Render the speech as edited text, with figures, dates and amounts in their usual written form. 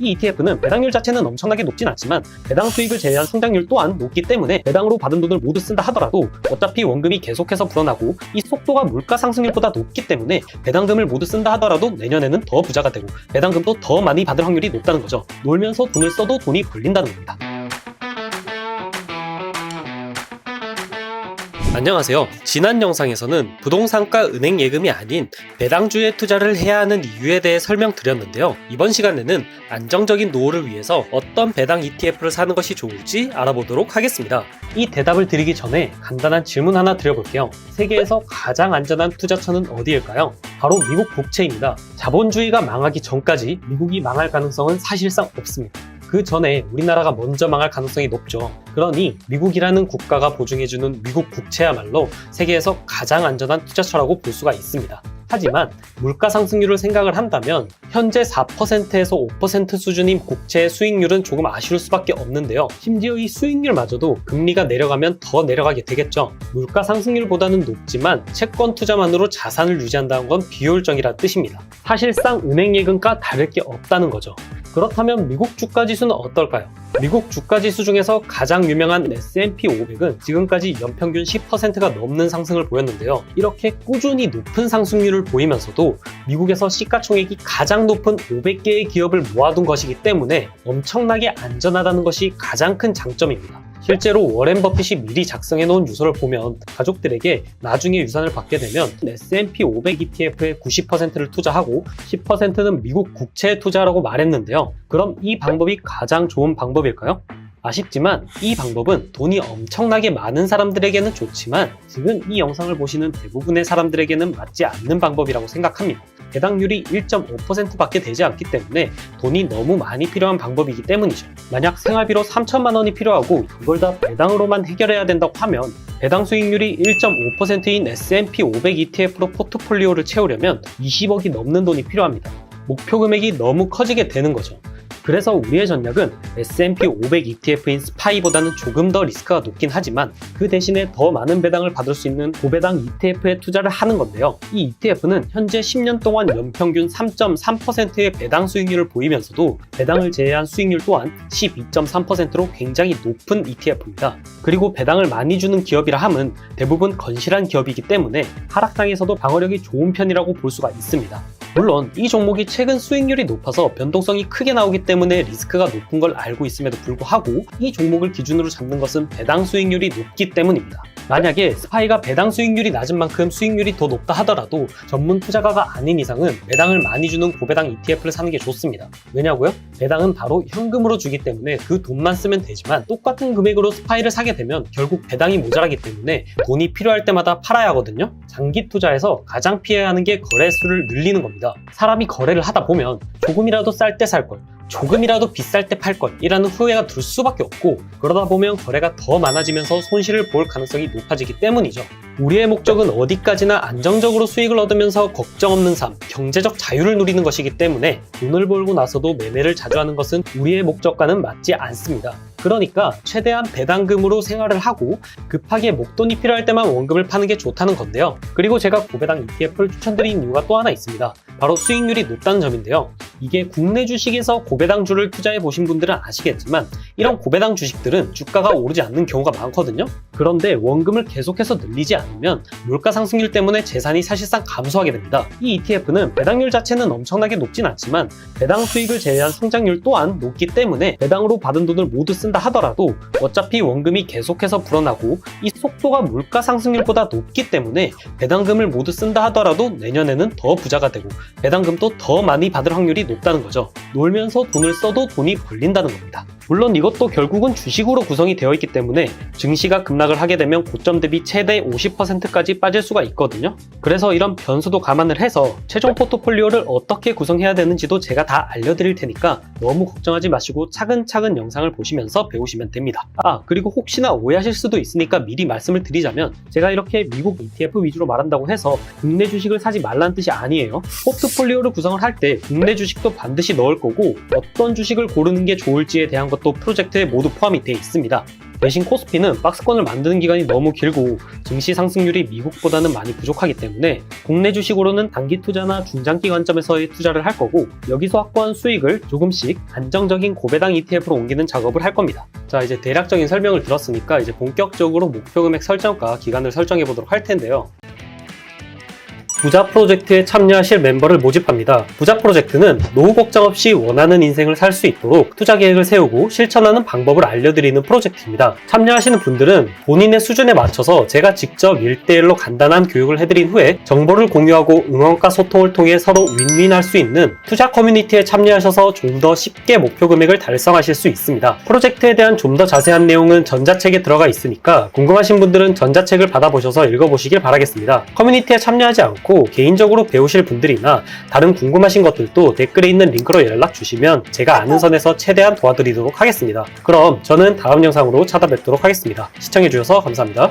이 ETF는 배당률 자체는 엄청나게 높진 않지만 배당 수익을 제외한 성장률 또한 높기 때문에 배당으로 받은 돈을 모두 쓴다 하더라도 어차피 원금이 계속해서 불어나고 이 속도가 물가 상승률보다 높기 때문에 배당금을 모두 쓴다 하더라도 내년에는 더 부자가 되고 배당금도 더 많이 받을 확률이 높다는 거죠. 놀면서 돈을 써도 돈이 벌린다는 겁니다. 안녕하세요. 지난 영상에서는 부동산과 은행 예금이 아닌 배당주에 투자를 해야 하는 이유에 대해 설명드렸는데요. 이번 시간에는 안정적인 노후를 위해서 어떤 배당 ETF를 사는 것이 좋을지 알아보도록 하겠습니다. 이 대답을 드리기 전에 간단한 질문 하나 드려볼게요. 세계에서 가장 안전한 투자처는 어디일까요? 바로 미국 국채입니다. 자본주의가 망하기 전까지 미국이 망할 가능성은 사실상 없습니다. 그 전에 우리나라가 먼저 망할 가능성이 높죠. 그러니 미국이라는 국가가 보증해주는 미국 국채야말로 세계에서 가장 안전한 투자처라고 볼 수가 있습니다. 하지만 물가 상승률을 생각을 한다면 현재 4%에서 5% 수준인 국채의 수익률은 조금 아쉬울 수밖에 없는데요. 심지어 이 수익률마저도 금리가 내려가면 더 내려가게 되겠죠. 물가 상승률보다는 높지만 채권 투자만으로 자산을 유지한다는 건 비효율적이라는 뜻입니다. 사실상 은행 예금과 다를 게 없다는 거죠. 그렇다면 미국 주가지수는 어떨까요? 미국 주가지수 중에서 가장 유명한 S&P 500은 지금까지 연평균 10%가 넘는 상승을 보였는데요. 이렇게 꾸준히 높은 상승률을 보이면서도 미국에서 시가총액이 가장 높은 500개의 기업을 모아둔 것이기 때문에 엄청나게 안전하다는 것이 가장 큰 장점입니다. 실제로 워렌 버핏이 미리 작성해 놓은 유서를 보면 가족들에게 나중에 유산을 받게 되면 S&P 500 ETF의 90%를 투자하고 10%는 미국 국채에 투자하라고 말했는데요. 그럼 이 방법이 가장 좋은 방법일까요? 아쉽지만 이 방법은 돈이 엄청나게 많은 사람들에게는 좋지만 지금 이 영상을 보시는 대부분의 사람들에게는 맞지 않는 방법이라고 생각합니다. 배당률이 1.5%밖에 되지 않기 때문에 돈이 너무 많이 필요한 방법이기 때문이죠. 만약 생활비로 3천만 원이 필요하고 이걸 다 배당으로만 해결해야 된다고 하면 배당 수익률이 1.5%인 S&P 500 ETF로 포트폴리오를 채우려면 20억이 넘는 돈이 필요합니다. 목표 금액이 너무 커지게 되는 거죠. 그래서 우리의 전략은 S&P 500 ETF인 SPY보다는 조금 더 리스크가 높긴 하지만 그 대신에 더 많은 배당을 받을 수 있는 고배당 ETF에 투자를 하는 건데요. 이 ETF는 현재 10년 동안 연평균 3.3%의 배당 수익률을 보이면서도 배당을 제외한 수익률 또한 12.3%로 굉장히 높은 ETF입니다. 그리고 배당을 많이 주는 기업이라 함은 대부분 건실한 기업이기 때문에 하락장에서도 방어력이 좋은 편이라고 볼 수가 있습니다. 물론 이 종목이 최근 수익률이 높아서 변동성이 크게 나오기 때문에 리스크가 높은 걸 알고 있음에도 불구하고 이 종목을 기준으로 잡는 것은 배당 수익률이 높기 때문입니다. 만약에 스파이가 배당 수익률이 낮은 만큼 수익률이 더 높다 하더라도 전문 투자가가 아닌 이상은 배당을 많이 주는 고배당 ETF를 사는 게 좋습니다. 왜냐고요? 배당은 바로 현금으로 주기 때문에 그 돈만 쓰면 되지만 똑같은 금액으로 스파이를 사게 되면 결국 배당이 모자라기 때문에 돈이 필요할 때마다 팔아야 하거든요. 장기 투자에서 가장 피해야 하는 게 거래수를 늘리는 겁니다. 사람이 거래를 하다 보면 조금이라도 쌀 때 살 걸, 조금이라도 비쌀 때 팔 걸 이라는 후회가 들 수밖에 없고 그러다 보면 거래가 더 많아지면서 손실을 볼 가능성이 높아지기 때문이죠. 우리의 목적은 어디까지나 안정적으로 수익을 얻으면서 걱정 없는 삶, 경제적 자유를 누리는 것이기 때문에 돈을 벌고 나서도 매매를 자주 하는 것은 우리의 목적과는 맞지 않습니다. 그러니까 최대한 배당금으로 생활을 하고 급하게 목돈이 필요할 때만 원금을 파는 게 좋다는 건데요. 그리고 제가 고배당 ETF를 추천드린 이유가 또 하나 있습니다. 바로 수익률이 높다는 점인데요. 이게 국내 주식에서 고배당주를 투자해 보신 분들은 아시겠지만 이런 고배당 주식들은 주가가 오르지 않는 경우가 많거든요. 그런데 원금을 계속해서 늘리지 않으면 물가 상승률 때문에 재산이 사실상 감소하게 됩니다. 이 ETF는 배당률 자체는 엄청나게 높진 않지만 배당 수익을 제외한 성장률 또한 높기 때문에 배당으로 받은 돈을 모두 쓴다 하더라도 어차피 원금이 계속해서 불어나고 이 속도가 물가 상승률보다 높기 때문에 배당금을 모두 쓴다 하더라도 내년에는 더 부자가 되고 배당금도 더 많이 받을 확률이 높다는 거죠. 놀면서 돈을 써도 돈이 벌린다는 겁니다. 물론 이것도 결국은 주식으로 구성이 되어 있기 때문에 증시가 급락을 하게 되면 고점 대비 최대 50%까지 빠질 수가 있거든요. 그래서 이런 변수도 감안을 해서 최종 포트폴리오를 어떻게 구성해야 되는지도 제가 다 알려드릴 테니까 너무 걱정하지 마시고 차근차근 영상을 보시면서 배우시면 됩니다. 그리고 혹시나 오해하실 수도 있으니까 미리 말씀을 드리자면 제가 이렇게 미국 ETF 위주로 말한다고 해서 국내 주식을 사지 말라는 뜻이 아니에요. 포트폴리오를 구성을 할 때 국내 주식도 반드시 넣을 거고 어떤 주식을 고르는 게 좋을지에 대한 것도 프로젝트에 모두 포함이 되어 있습니다. 대신 코스피는 박스권을 만드는 기간이 너무 길고 증시 상승률이 미국보다는 많이 부족하기 때문에 국내 주식으로는 단기 투자나 중장기 관점에서의 투자를 할 거고, 여기서 확보한 수익을 조금씩 안정적인 고배당 ETF로 옮기는 작업을 할 겁니다. 자, 이제 대략적인 설명을 들었으니까 이제 본격적으로 목표 금액 설정과 기간을 설정해 보도록 할 텐데요. 부자 프로젝트에 참여하실 멤버를 모집합니다. 부자 프로젝트는 노후 걱정 없이 원하는 인생을 살 수 있도록 투자 계획을 세우고 실천하는 방법을 알려드리는 프로젝트입니다. 참여하시는 분들은 본인의 수준에 맞춰서 제가 직접 1대1로 간단한 교육을 해드린 후에 정보를 공유하고 응원과 소통을 통해 서로 윈윈할 수 있는 투자 커뮤니티에 참여하셔서 좀 더 쉽게 목표 금액을 달성하실 수 있습니다. 프로젝트에 대한 좀 더 자세한 내용은 전자책에 들어가 있으니까 궁금하신 분들은 전자책을 받아보셔서 읽어보시길 바라겠습니다. 커뮤니티에 참여하지 않고 개인적으로 배우실 분들이나 다른 궁금하신 것들도 댓글에 있는 링크로 연락 주시면 제가 아는 선에서 최대한 도와드리도록 하겠습니다. 그럼 저는 다음 영상으로 찾아뵙도록 하겠습니다. 시청해주셔서 감사합니다.